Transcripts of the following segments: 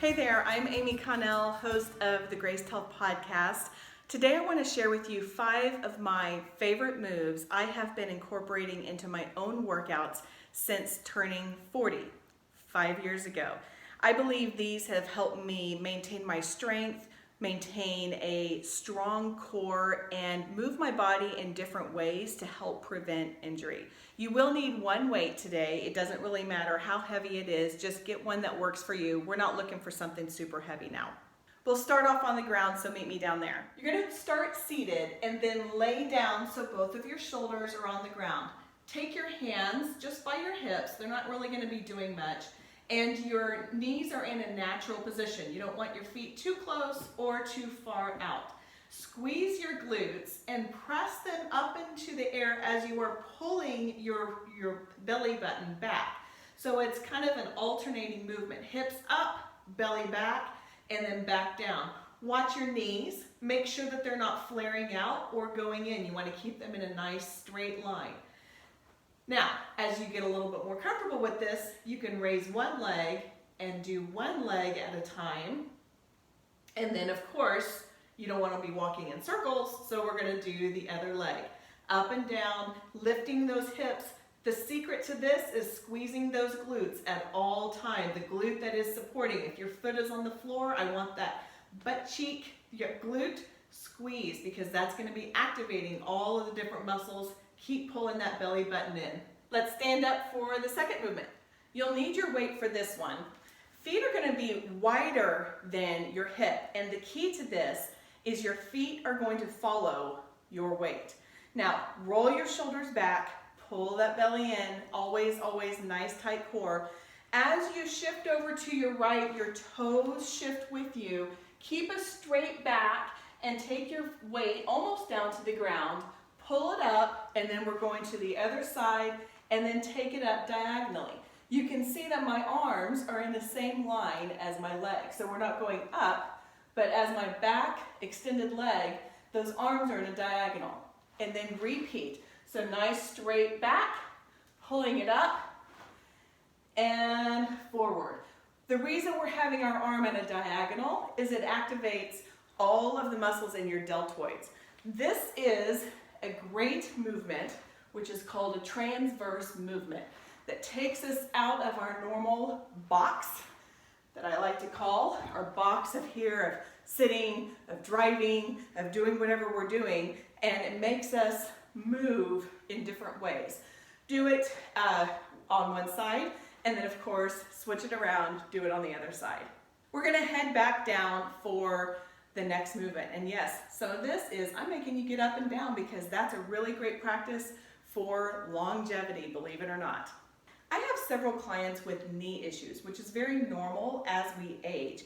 Hey there, I'm Amy Connell, host of the Grace Health Podcast. Today I want to share with you 5 of my favorite moves I have been incorporating into my own workouts since turning 40, 5 years ago. I believe these have helped me maintain my strength, maintain a strong core, and move my body in different ways to help prevent injury. You will need one weight today. It doesn't really matter how heavy it is. Just get one that works for you. We're not looking for something super heavy now. We'll start off on the ground, so meet me down there. You're going to start seated and then lay down so both of your shoulders are on the ground. Take your hands just by your hips. They're not really going to be doing much. And your knees are in a natural position. You don't want your feet too close or too far out. Squeeze your glutes and press them up into the air as you are pulling your belly button back. So it's kind of an alternating movement. Hips up, belly back, and then back down. Watch your knees. Make sure that they're not flaring out or going in. You want to keep them in a nice straight line. Now, as you get a little bit more comfortable with this, you can raise one leg and do one leg at a time. And then, of course, you don't want to be walking in circles, so we're going to do the other leg. Up and down, lifting those hips. The secret to this is squeezing those glutes at all times. The glute that is supporting. If your foot is on the floor, I want that butt cheek, your glute squeeze, because that's going to be activating all of the different muscles. Keep pulling that belly button in. Let's stand up for the second movement. You'll need your weight for this one. Feet are going to be wider than your hip, and the key to this is your feet are going to follow your weight. Now, roll your shoulders back, pull that belly in, always, always nice tight core. As you shift over to your right, your toes shift with you. Keep a straight back and take your weight almost down to the ground. Pull it up, and then we're going to the other side, and then take it up diagonally. You can see that my arms are in the same line as my legs, so we're not going up, but as my back extended leg, those arms are in a diagonal. And then repeat. So nice straight back, pulling it up, and forward. The reason we're having our arm in a diagonal is it activates all of the muscles in your deltoids. This is a great movement, which is called a transverse movement, that takes us out of our normal box that I like to call our box of here, of sitting, of driving, of doing whatever we're doing, and it makes us move in different ways. Do it on one side, and then of course, switch it around, do it on the other side. We're gonna head back down for the next movement. And yes, some of this is, I'm making you get up and down because that's a really great practice for longevity, believe it or not. I have several clients with knee issues, which is very normal as we age.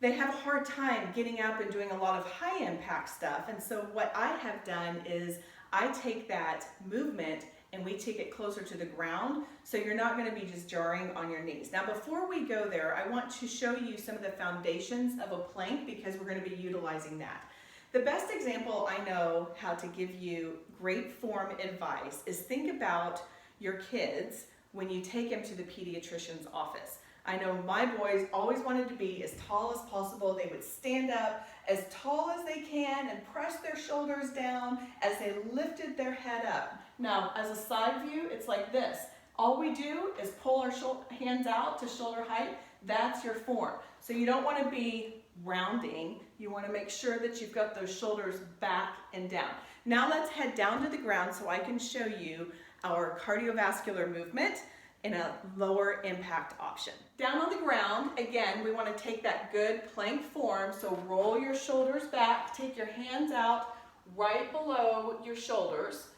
They have a hard time getting up and doing a lot of high impact stuff. And so what I have done is I take that movement and we take it closer to the ground, so you're not going to be just jarring on your knees. Now before we go there, I want to show you some of the foundations of a plank because we're going to be utilizing that. The best example I know how to give you great form advice is think about your kids when you take them to the pediatrician's office. I know my boys always wanted to be as tall as possible. They would stand up as tall as they can and press their shoulders down as they lifted their head up. Now, as a side view, it's like this. All we do is pull our hands out to shoulder height. That's your form. So you don't want to be rounding. You want to make sure that you've got those shoulders back and down. Now let's head down to the ground so I can show you our cardiovascular movement in a lower impact option. Down on the ground, again, we want to take that good plank form. So roll your shoulders back, take your hands out right below your shoulders.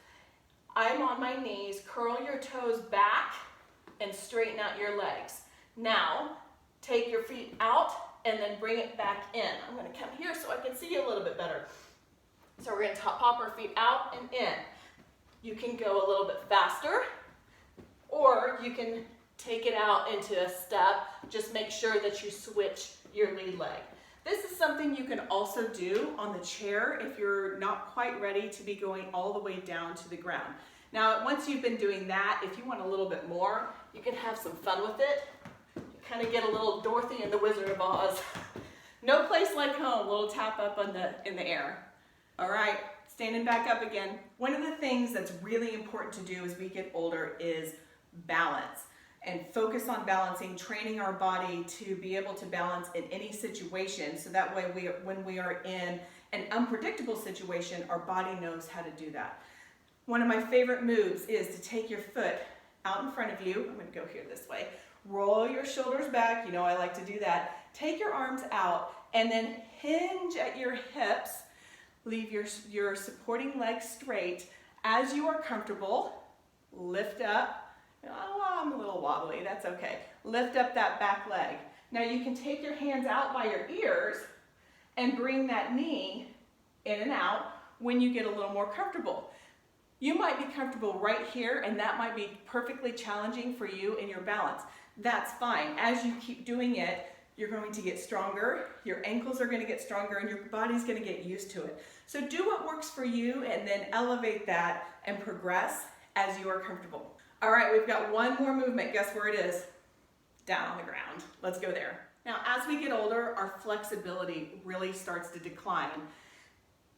I'm on my knees, curl your toes back and straighten out your legs. Now, take your feet out and then bring it back in. I'm going to come here so I can see you a little bit better. So we're going to pop our feet out and in. You can go a little bit faster, or you can take it out into a step. Just make sure that you switch your lead leg. This is something you can also do on the chair if you're not quite ready to be going all the way down to the ground. Now, once you've been doing that, if you want a little bit more, you can have some fun with it. You kind of get a little Dorothy and the Wizard of Oz. No place like home, a little tap up in the air. All right, standing back up again. One of the things that's really important to do as we get older is balance and focus on balancing, training our body to be able to balance in any situation, so that way when we are in an unpredictable situation, our body knows how to do that. One of my favorite moves is to take your foot out in front of you. I'm going to go here this way. Roll your shoulders back. You know I like to do that. Take your arms out and then hinge at your hips. Leave your supporting legs straight. As you are comfortable, lift up. Oh, I'm a little wobbly. That's okay. Lift up that back leg. Now you can take your hands out by your ears and bring that knee in and out when you get a little more comfortable. You might be comfortable right here, and that might be perfectly challenging for you in your balance. That's fine. As you keep doing it, you're going to get stronger, your ankles are going to get stronger, and your body's going to get used to it. So do what works for you and then elevate that and progress as you are comfortable. All right, we've got one more movement. Guess where it is? Down on the ground. Let's go there. Now, as we get older, our flexibility really starts to decline.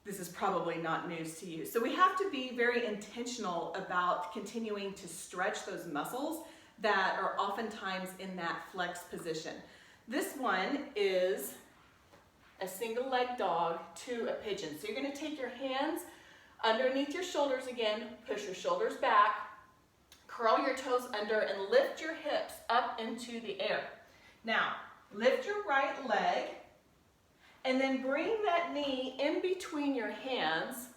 This is probably not news to you. So we have to be very intentional about continuing to stretch those muscles that are oftentimes in that flex position. This one is a single leg dog to a pigeon. So you're going to take your hands underneath your shoulders again, push your shoulders back, curl your toes under, and lift your hips up into the air. Now, lift your right leg, and then bring that knee in between your hands,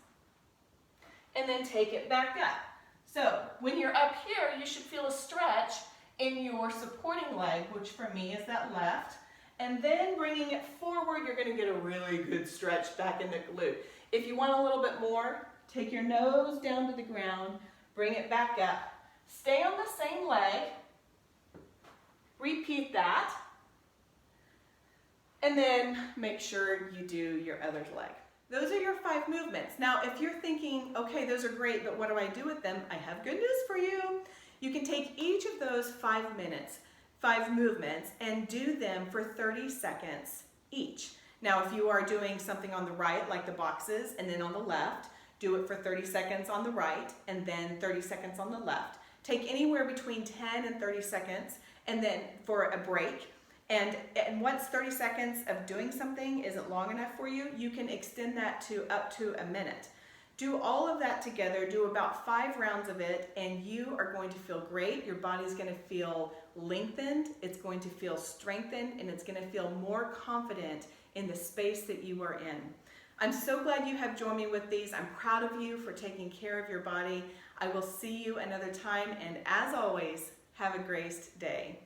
and then take it back up. So when you're up here, you should feel a stretch in your supporting leg, which for me is that left, and then bringing it forward, you're going to get a really good stretch back in the glute. If you want a little bit more, take your nose down to the ground, bring it back up, stay on the same leg, repeat that, and then make sure you do your other leg. Those are your 5 movements. Now, if you're thinking, okay, those are great, but what do I do with them? I have good news for you. You can take each of those 5 minutes, 5 movements, and do them for 30 seconds each. Now, if you are doing something on the right, like the boxes, and then on the left, do it for 30 seconds on the right, and then 30 seconds on the left. Take anywhere between 10 and 30 seconds, and then for a break. And once 30 seconds of doing something isn't long enough for you, you can extend that to up to a minute. Do all of that together, do about 5 rounds of it, and you are going to feel great. Your body's going to feel lengthened, it's going to feel strengthened, and it's going to feel more confident in the space that you are in. I'm so glad you have joined me with these. I'm proud of you for taking care of your body. I will see you another time, and as always, have a graced day.